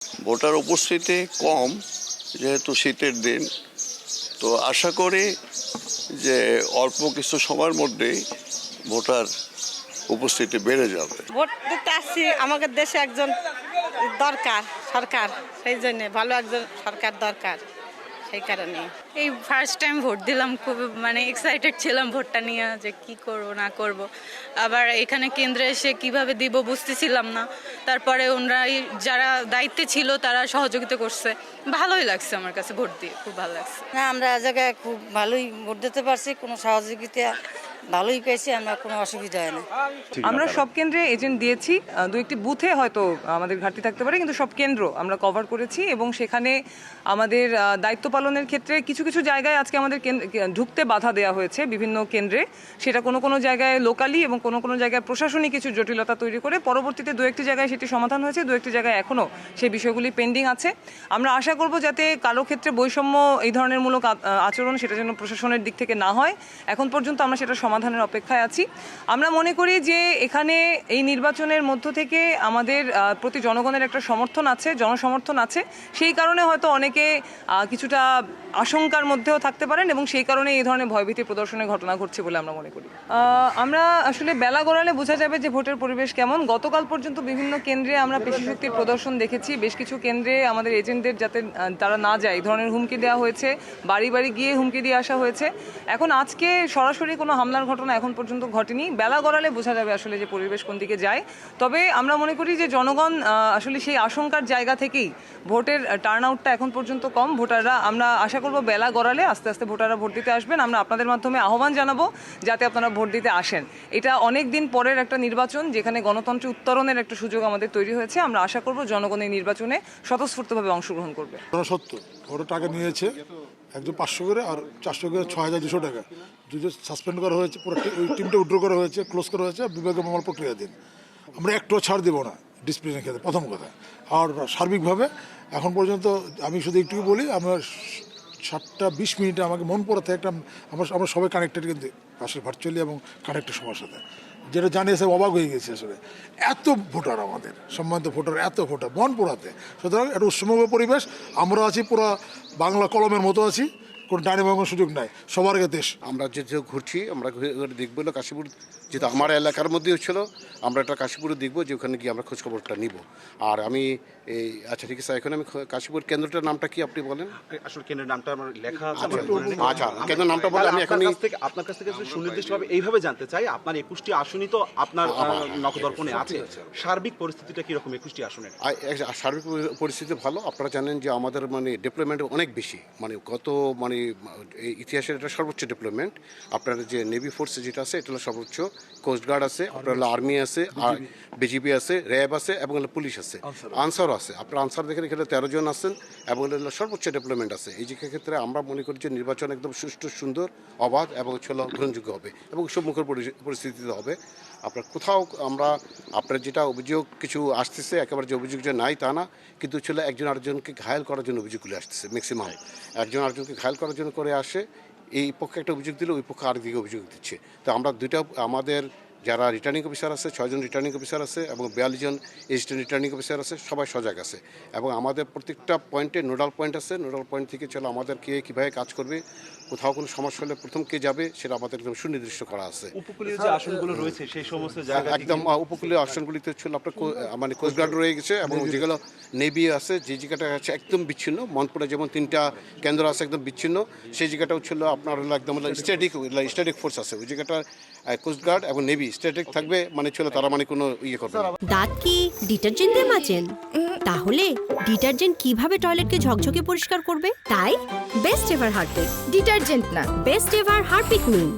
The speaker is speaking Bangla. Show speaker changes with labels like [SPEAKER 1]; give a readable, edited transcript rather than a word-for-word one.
[SPEAKER 1] ভোটার উপস্থিতি কম, যেহেতু শীতের দিন, তো আশা করি যে অল্প কিছু সময়ের মধ্যেই ভোটার উপস্থিতি বেড়ে যাবে।
[SPEAKER 2] ভোট দিতে আসছি, আমাদের দেশে একজন দরকার সরকার, সেই জন্য ভালো একজন সরকার দরকার, সেই কারণে।
[SPEAKER 3] এই ফার্স্ট টাইম ভোট দিলাম, খুব এক্সাইটেড ছিলাম ভোটটা নিয়ে, যে কি করব না করব। আবার এখানে কেন্দ্রে এসে কিভাবে দিব বুঝতেছিলাম না। তারপরে ওনারা যারা দায়িত্বে ছিল তারা সহযোগিতা করছে, ভালোই লাগছে আমার কাছে ভোট দিয়ে, খুব ভালো লাগছে।
[SPEAKER 2] না, আমরা এ জায়গায় খুব ভালোই ভোট দিতে পারছি, কোনো সহযোগিতা ভালোই পেয়েছি, আমরা কোনো অসুবিধা হয় না।
[SPEAKER 4] আমরা সব কেন্দ্রে এজেন্ট দিয়েছি, দু একটি বুথে হয়তো আমাদের ঘাটতি থাকতে পারে, কিন্তু সব কেন্দ্র আমরা কভার করেছি এবং সেখানে আমাদের দায়িত্ব পালনের ক্ষেত্রে কিছু কিছু জায়গায় আজকে আমাদের ঢুকতে বাধা দেওয়া হয়েছে বিভিন্ন কেন্দ্রে। সেটা কোনো কোনো জায়গায় লোকালি এবং কোনো কোনো জায়গায় প্রশাসনিক কিছু জটিলতা তৈরি করে পরবর্তীতে দু একটি জায়গায় সেটি সমাধান হয়েছে, দু একটি জায়গায় এখনও সেই বিষয়গুলি পেন্ডিং আছে। আমরা আশা করব যাতে কারো ক্ষেত্রে বৈষম্য এই ধরনের মূলক আচরণ সেটা যেন প্রশাসনের দিক থেকে না হয়। এখন পর্যন্ত আমরা সেটা সমাধানের অপেক্ষায় আছি। আমরা মনে করি যে এখানে এই নির্বাচনের মধ্য থেকে আমাদের প্রতি জনগণের একটা সমর্থন আছে, জনসমর্থন আছে। সেই কারণে হয়তো অনেকে কিছুটা আশঙ্কার মধ্যেও থাকতে পারেন এবং সেই কারণে এই ধরনের ভয়ভীতি প্রদর্শনের ঘটনা ঘটছে বলে আমরা মনে করি। আমরা আসলে বেলা গড়ালে বোঝা যাবে যে ভোটের পরিবেশ কেমন। গতকাল পর্যন্ত বিভিন্ন কেন্দ্রে আমরা পেশিশক্তির প্রদর্শন দেখেছি। বেশ কিছু কেন্দ্রে আমাদের এজেন্টদের যাতে তারা না যায় এই ধরনের হুমকি দেওয়া হয়েছে, বাড়ি বাড়ি গিয়ে হুমকি দিয়ে আসা হয়েছে। এখন আজকে সরাসরি কোনো হামলার ঘটনা এখন পর্যন্ত ঘটেনি। বেলা গড়ালে বোঝা যাবে আসলে যে পরিবেশ কোন দিকে যায়। তবে আমরা মনে করি যে জনগণ আসলে সেই আশঙ্কার জায়গা থেকেই ভোটের টার্ন আউটটা এখন পর্যন্ত কম। ভোটাররা, আমরা আশা করব বেলা গড়ালে আস্তে আস্তে ভোটাররা ভোট দিতে আসবেন। আমরা আপনাদের মাধ্যমে আহ্বান জানাবো যাতে আপনারা ভোট দিতে আসেন। এটা অনেক দিন পরের একটা নির্বাচন, যেখানে গণতন্ত্রে উত্তরণের একটা সুযোগ আমাদের তৈরি হয়েছে। আমরা আশা করব জনগণ এই নির্বাচনে স্বতঃস্ফূর্তভাবে অংশগ্রহণ করবে।
[SPEAKER 5] সত্য ওরা টাকা নিয়েছে, একজন 500 করে আর 400 করে 6200 টাকা। দুজন সাসপেন্ড করা হয়েছে, পুরো ওই টিমটা উইথড্র করা হয়েছে, ক্লোজ করা হয়েছে, বিভাগীয় মামলা প্রক্রিয়াধীন। আমরা একটু ছাড় দেবো না ডিসিপ্লিনের ক্ষেত্রে, প্রথম কথা। আর সার্বিকভাবে এখন পর্যন্ত আমি শুধু একটু বলি, আমার 7:20 আমাকে মন পড়াতে একটা আমরা সবাই কানেক্টেড, কিন্তু আসলে ভার্চুয়ালি এবং কানেক্টেড সবার সাথে, যেটা জানিয়েছে অবাক হয়ে গেছে। আসলে এত ভোটার, আমাদের সম্মানিত ভোটার, এত ভোটার মন পড়াতে। সুতরাং একটা উৎসবময় পরিবেশ। আমরা আছি পুরো বাংলা কলমের মতো আছি, কোনো ডাইনে ভাঙার সুযোগ নাই, সবার আগে দেশ।
[SPEAKER 6] আমরা যেহেতু ঘুরছি, আমরা দেখবো না কাশীপুর, যেহেতু আমার এলাকার মধ্যেও ছিল, আমরা একটা কাশীপুরে দেখবো যে ওখানে গিয়ে আমরা খোঁজখবরটা নিব। আর আমি এই আচ্ছা ঠিক আছে, এখন আমি কাশীপুর কেন্দ্রটার নামটা কি আপনি বলেন?
[SPEAKER 7] আসলে কেন্দ্রের নামটা আমার লেখা আছে।
[SPEAKER 6] আচ্ছা, কেন্দ্রের নামটা বলে আমি এখনই
[SPEAKER 7] আপনার কাছ থেকে সুনির্দিষ্টভাবে এইভাবে জানতে চাই, আপনার 21টি আসনই তো আপনার নখদর্পণে আছে, সার্বিক পরিস্থিতিটা কিরকম 21টি আসনের?
[SPEAKER 6] সার্বিক পরিস্থিতি ভালো। আপনারা জানেন যে আমাদের ডেভেলপমেন্ট অনেক বেশি, গত ইতিহাসের এটা সর্বোচ্চ ডেভেলপমেন্ট। আপনার যে নেভি ফোর্স যেটা আছে এটা হলো সর্বোচ্চ, কোস্টগার্ড আছে, আপনার হলো আর্মি আছে, আর বিজিবি আছে, র্যাব আছে এবং পুলিশ আছে, আনসার আছে। আপনার আনসার দেখেন এখানে 13 জন আছেন এবং সর্বোচ্চ ডেভেলপমেন্ট আছে। এই ক্ষেত্রে আমরা মনে করি যে নির্বাচন একদম সুষ্ঠু, সুন্দর, অবাধ এবং গ্রহণযোগ্য হবে এবং সম্মুখের পরিস্থিতিতে হবে। আপনার কোথাও আপনার যেটা অভিযোগ কিছু আসতেছে, একেবারে যে অভিযোগ যে নাই তা না, কিন্তু একজন আরেকজনকে ঘায়েল করার জন্য অভিযোগগুলো আসতেছে। ম্যাক্সিমাম একজন আরেকজনকে ঘায়েল করার জন্য করে আসে, এই পক্ষে একটা অভিযোগ দিলে ওই পক্ষে আরেকদিকে অভিযোগ দিচ্ছে। তো আমরা আমাদের যারা রিটার্নিং অফিসার আছে, 6 জন রিটার্নিং অফিসার আছে এবং 42 জন অ্যাসিস্ট্যান্ট রিটার্নিং অফিসার আছে, সবাই সজাগ আছে এবং আমাদের প্রত্যেকটা পয়েন্টে নোডাল পয়েন্ট আছে। নোডাল পয়েন্ট থেকে আমাদের কীভাবে কাজ করবে, কোথাও কোনো সমস্যা হলে প্রথম কে যাবে সেটা আমাদের একদম সুনির্দিষ্ট করা আছে।
[SPEAKER 7] উপকূলীয় যে আসনগুলো রয়েছে সেই সমস্ত জায়গা
[SPEAKER 6] একদম উপকূলীয় আসনগুলিতে আপনার কোস্টগার্ড রয়ে গেছে এবং যেগুলো নেভি আছে, যে জায়গাটা আছে একদম বিচ্ছিন্ন। মনপুরে যেমন 3টা কেন্দ্র আছে একদম বিচ্ছিন্ন, সেই জায়গাটাও আপনার হলো একদম স্ট্যাটিক ফোর্স আছে। ওই জায়গাটা কোস্টগার্ড এবং নেভি স্ট্যাটিক থাকবে, তারা কোনো করবে না।
[SPEAKER 8] দাঁত কি ডিটারজেন্ট দিয়ে মাজেন? তাহলে ডিটারজেন্ট কিভাবে টয়লেটকে ঝকঝকে পরিষ্কার করবে? তাই বেস্ট এভার হারপিক ডিটারজেন্ট না, বেস্ট এভার হারপিক নিন।